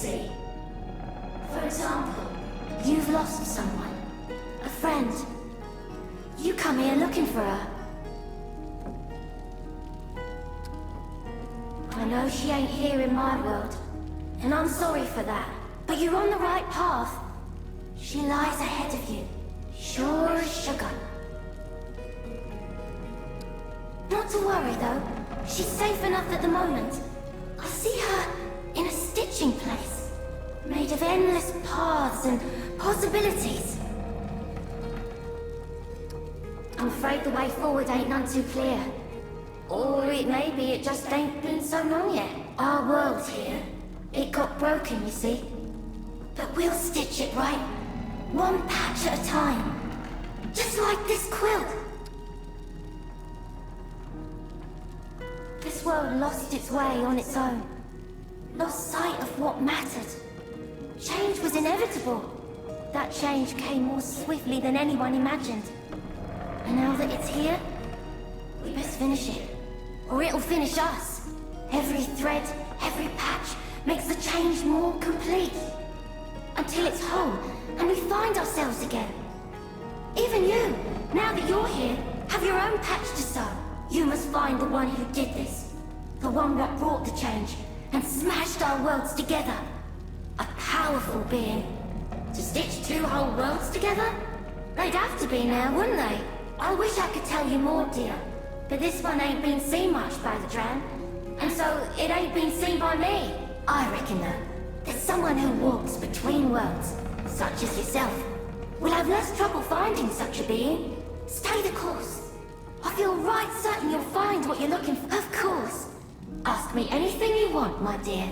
see. For example, you've lost someone. A friend. You come here looking for her. I know she ain't here in my world, and I'm sorry for that. But you're on the right path. She lies ahead of you, sure as sugar. Not to worry though, she's safe enough at the moment. I see her in a stitching place, made of endless paths and possibilities. I'm afraid the way forward ain't none too clear. Or it may be it just ain't been so long yet. Our world here, it got broken, you see. But we'll stitch it right, one patch at a time. Just like this quilt. This world lost its way on its own. Lost sight of what mattered. Change was inevitable. That change came more swiftly than anyone imagined. And now that it's here, we best finish it. Or it'll finish us. Every thread, every patch makes the change more complete. Until it's whole, and we find ourselves again. Even you, now that you're here, have your own patch to sew. You must find the one who did this. The one that brought the change, and smashed our worlds together. A powerful being. To stitch two whole worlds together? They'd have to be now, wouldn't they? I wish I could tell you more, dear. But this one ain't been seen much by the Dran. And so, it ain't been seen by me. I reckon though, that someone who walks between worlds, such as yourself, will have less trouble finding such a being. Stay the course. I feel right certain you'll find what you're looking for. Of course. Ask me anything you want, my dear.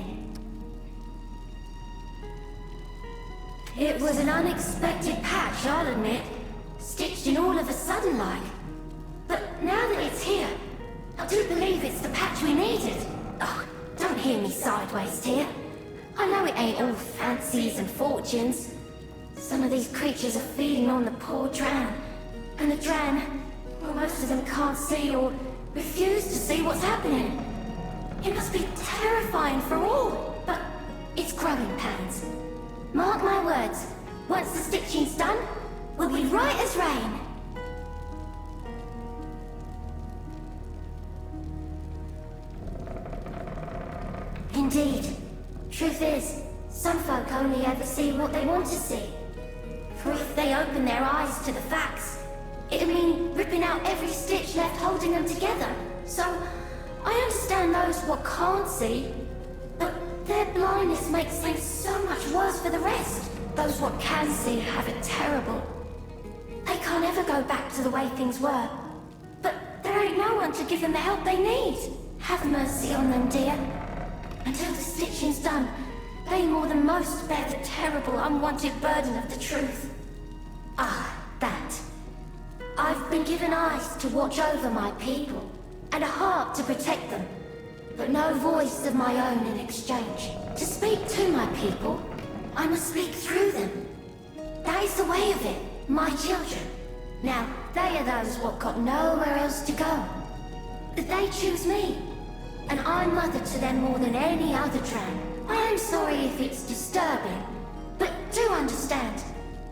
It was an unexpected patch, I'll admit. Stitched in all of a sudden like. But now that it's here, I do believe it's the patch we needed. Oh, don't hear me sideways, dear. I know it ain't all fancies and fortunes. Some of these creatures are feeding on the poor Dran. And the Dran, well, most of them can't see or refuse to see what's happening. It must be terrifying for all, but it's growing pains. Mark my words, once the stitching's done, we'll be right as rain. Indeed. Truth is, some folk only ever see what they want to see. For if they open their eyes to the facts, it'll mean ripping out every stitch left holding them together. So, I understand those what can't see, but their blindness makes things so much worse for the rest. Those what can see have it terrible. They can't ever go back to the way things were. But there ain't no one to give them the help they need. Have mercy on them, dear. Until the stitching's done, they more than most bear the terrible, unwanted burden of the truth. Ah, that. I've been given eyes to watch over my people, and a heart to protect them, but no voice of my own in exchange. To speak to my people, I must speak through them. That is the way of it, my children. Now, they are those what got nowhere else to go. But they choose me, and I'm mother to them more than any other Dran. I am sorry if it's disturbing, but do understand,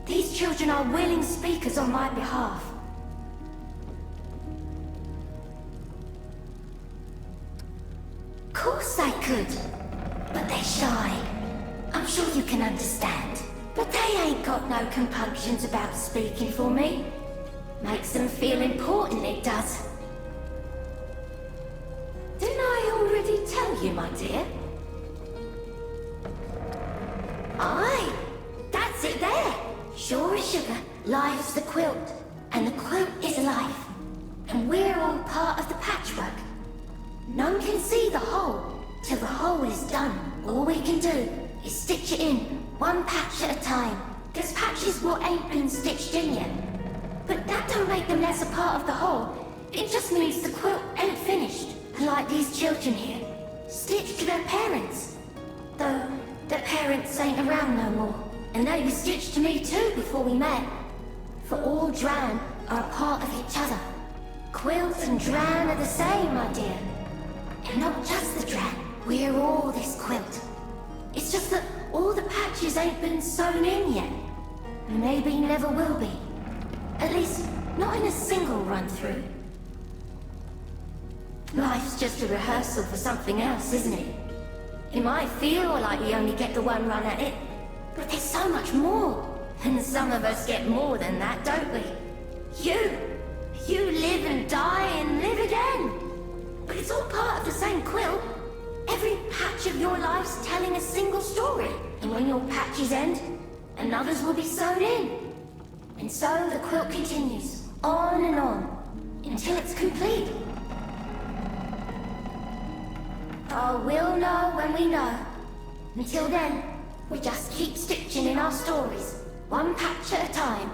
these children are willing speakers on my behalf. Of course they could, but they're shy. I'm sure you can understand. But they ain't got no compunctions about speaking for me. Makes them feel important, it does. Didn't I already tell you, my dear? Aye, that's it there. Sure as sugar, life's the quilt, and the quilt is life. And we're all part of the patchwork. None can see the whole, till the whole is done. All we can do is stitch it in, one patch at a time. There's patches what ain't been stitched in yet. But that don't make them less a part of the whole. It just means the quilt ain't finished. Like these children here, stitched to their parents. Though, their parents ain't around no more. And they were stitched to me too before we met. For all Dran are a part of each other. Quilt and Dran are the same, my dear. And not just the Dran, we're all this quilt. It's just that all the patches ain't been sewn in yet. And maybe never will be. At least, not in a single run-through. Life's just a rehearsal for something else, isn't it? It might feel like you only get the one run at it, but there's so much more. And some of us get more than that, don't we? You live and die and live again. But it's all part of the same quilt. Every patch of your life's telling a single story. And when your patches end, another's will be sewn in. And so the quilt continues, on and on, until it's complete. Oh, we'll know when we know. Until then, we just keep stitching in our stories, one patch at a time.